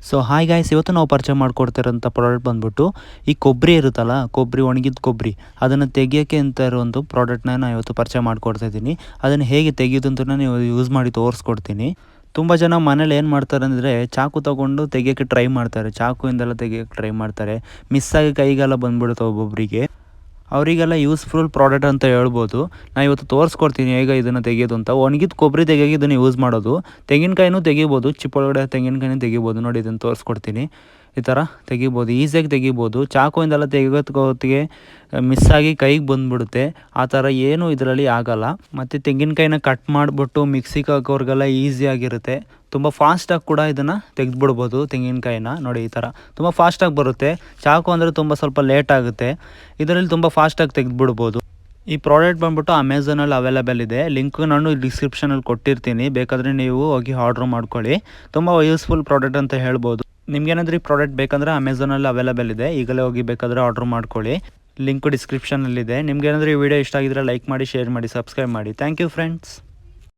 So hi guys, ಇವತ್ತು ನಾವು ಪರಿಚಯ ಮಾಡ್ಕೊಡ್ತಿರೋಂಥ ಪ್ರಾಡಕ್ಟ್ ಬಂದ್ಬಿಟ್ಟು ಈ ಕೊಬ್ಬರಿ ಇರುತ್ತಲ್ಲ, ಒಣಗಿದ ಕೊಬ್ಬರಿ ಅದನ್ನು ತೆಗಿಯೋಕ್ಕೆ ಅಂತ ಇರುವಂಥ ಪ್ರಾಡಕ್ಟ್ನ ನಾನು ಇವತ್ತು ಪರಿಚಯ ಮಾಡ್ಕೊಡ್ತಾ ಇದ್ದೀನಿ. ಅದನ್ನು ಹೇಗೆ ತೆಗೆಯೋದು ಅಂತ ನಾನು ಯೂಸ್ ಮಾಡಿ ತೋರಿಸ್ಕೊಡ್ತೀನಿ. ತುಂಬ ಜನ ಮನೇಲಿ ಏನು ಮಾಡ್ತಾರೆ ಅಂದರೆ ಚಾಕು ತೊಗೊಂಡು ತೆಗಿಯೋಕ್ಕೆ ಟ್ರೈ ಮಾಡ್ತಾರೆ, ಚಾಕುಯಿಂದೆಲ್ಲ ತೆಗಿಯೋಕ್ಕೆ ಟ್ರೈ ಮಾಡ್ತಾರೆ. ಮಿಸ್ಸಾಗಿ ಕೈಗೆಲ್ಲ ಬಂದ್ಬಿಡುತ್ತೆ ಒಬ್ಬೊಬ್ಬರಿಗೆ. ಅವರಿಗೆಲ್ಲ ಯೂಸ್ಫುಲ್ ಪ್ರಾಡಕ್ಟ್ ಅಂತ ಹೇಳ್ಬೋದು. ನಾನು ಇವತ್ತು ತೋರಿಸ್ಕೊಡ್ತೀನಿ ಹೇಗೆ ಇದನ್ನು ತೆಗೆಯೋದು ಅಂತ. ಒಣಗಿದ ಕೊಬ್ಬರಿ ತೆಗಿಯೋಕೆ ಇದನ್ನು ಯೂಸ್ ಮಾಡೋದು. ತೆಂಗಿನಕಾಯಿನೂ ತೆಗಿಬೋದು, ಚಿಪ್ಪೊಳಗಡೆ ತೆಂಗಿನಕಾಯಿನೂ ತೆಗಿಬೋದು. ನೋಡಿ, ಇದನ್ನು ತೋರಿಸ್ಕೊಡ್ತೀನಿ. ಈ ಥರ ತೆಗಿಬೋದು, ಈಸಿಯಾಗಿ ತೆಗಿಬೋದು. ಚಾಕುಯಿಂದೆಲ್ಲ ತೆಗಿಯೋತ್ತಿಗೆ ಮಿಸ್ಸಾಗಿ ಕೈಗೆ ಬಂದುಬಿಡುತ್ತೆ. ಆ ಥರ ಏನೂ ಇದರಲ್ಲಿ ಆಗೋಲ್ಲ. ಮತ್ತು ತೆಂಗಿನಕಾಯಿನ ಕಟ್ ಮಾಡಿಬಿಟ್ಟು ಮಿಕ್ಸಿಗೆ ಹಾಕೋರಿಗೆಲ್ಲ ಈಸಿಯಾಗಿರುತ್ತೆ. ತುಂಬ ಫಾಸ್ಟಾಗಿ ಕೂಡ ಇದನ್ನು ತೆಗೆದುಬಿಡ್ಬೋದು ತೆಂಗಿನಕಾಯಿನ. ನೋಡಿ, ಈ ಥರ ತುಂಬ ಫಾಸ್ಟಾಗಿ ಬರುತ್ತೆ. ಚಾಕು ಅಂದರೆ ಸ್ವಲ್ಪ ಲೇಟ್ ಆಗುತ್ತೆ. ಇದರಲ್ಲಿ ತುಂಬ ಫಾಸ್ಟಾಗಿ ತೆಗೆದುಬಿಡ್ಬೋದು. ಈ ಪ್ರಾಡಕ್ಟ್ ಬಂದ್ಬಿಟ್ಟು ಅಮೆಝಾನಲ್ಲಿ ಅವೈಲೇಬಲ್ ಇದೆ. ಲಿಂಕ್ ನಾನು ಡಿಸ್ಕ್ರಿಪ್ಷನಲ್ಲಿ ಕೊಟ್ಟಿರ್ತೀನಿ, ಬೇಕಾದರೆ ನೀವು ಹೋಗಿ ಆರ್ಡ್ರ್ ಮಾಡ್ಕೊಳ್ಳಿ. ತುಂಬ ಯೂಸ್ಫುಲ್ ಪ್ರಾಡಕ್ಟ್ ಅಂತ ಹೇಳ್ಬೋದು. ನಿಮ್ಗೇನಾದರೂ ಈ ಪ್ರಾಡಕ್ಟ್ ಬೇಕಂದರೆ ಅಮೆಝಾನಲ್ಲಿ ಅವೈಲೇಬಲ್ ಇದೆ, ಈಗಲೇ ಹೋಗಿ ಬೇಕಾದರೆ ಆರ್ಡ್ರ್ ಮಾಡ್ಕೊಳ್ಳಿ. ಲಿಂಕು ಡಿಸ್ಕ್ರಿಪ್ಷನಲ್ಲಿದೆ. ನಿಮ್ಗೇನಾದರೂ ಈ ವಿಡಿಯೋ ಇಷ್ಟ ಆಗಿದ್ರೆ ಲೈಕ್ ಮಾಡಿ, ಶೇರ್ ಮಾಡಿ, ಸಬ್ಸ್ಕ್ರೈಬ್ ಮಾಡಿ. Thank you friends.